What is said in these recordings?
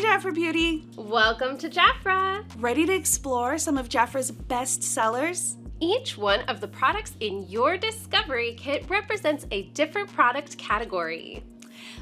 JAFRA Beauty! Welcome to JAFRA! Ready to explore some of JAFRA's best sellers? Each one of the products in your discovery kit represents a different product category.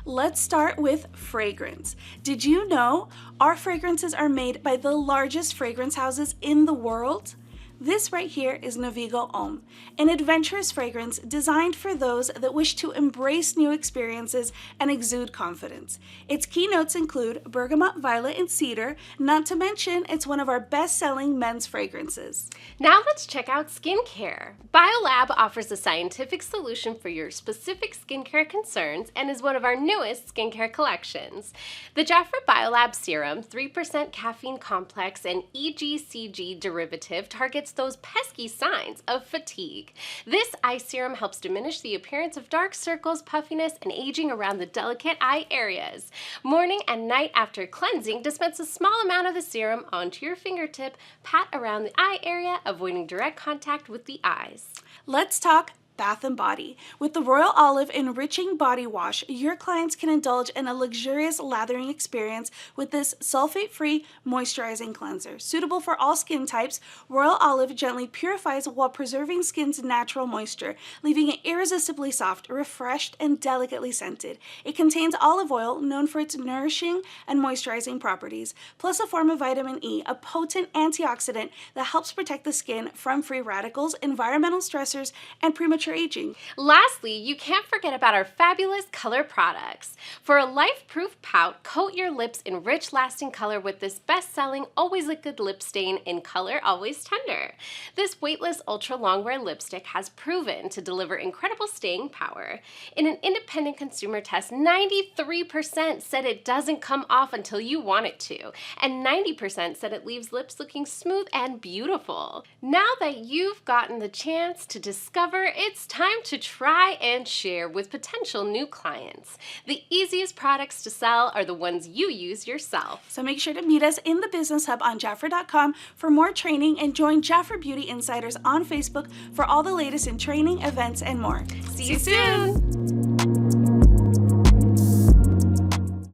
Let's start with fragrance. Did you know our fragrances are made by the largest fragrance houses in the world? This right here is Navigo Homme, an adventurous fragrance designed for those that wish to embrace new experiences and exude confidence. Its key notes include bergamot, violet, and cedar, not to mention it's one of our best-selling men's fragrances. Now let's check out skincare. Biolab offers a scientific solution for your specific skincare concerns and is one of our newest skincare collections. The JAFRA Biolab Serum 3% caffeine complex and EGCG derivative targets those pesky signs of fatigue. This eye serum helps diminish the appearance of dark circles, puffiness, and aging around the delicate eye areas. Morning and night after cleansing, dispense a small amount of the serum onto your fingertip, pat around the eye area, avoiding direct contact with the eyes. Let's talk Bath & Body. With the Royal Olive Enriching Body Wash, your clients can indulge in a luxurious lathering experience with this sulfate-free moisturizing cleanser. Suitable for all skin types, Royal Olive gently purifies while preserving skin's natural moisture, leaving it irresistibly soft, refreshed, and delicately scented. It contains olive oil, known for its nourishing and moisturizing properties, plus a form of vitamin E, a potent antioxidant that helps protect the skin from free radicals, environmental stressors, and premature aging. Lastly, you can't forget about our fabulous color products. For a life-proof pout, coat your lips in rich, lasting color with this best-selling Always Liquid Lip Stain in color Always Tender. This weightless ultra-long-wear lipstick has proven to deliver incredible staying power. In an independent consumer test, 93% said it doesn't come off until you want it to, and 90% said it leaves lips looking smooth and beautiful. Now that you've gotten the chance to discover it's time to try and share with potential new clients. The easiest products to sell are the ones you use yourself. So make sure to meet us in the Business Hub on JAFRA.com for more training and join JAFRA Beauty Insiders on Facebook for all the latest in training, events, and more. See you soon!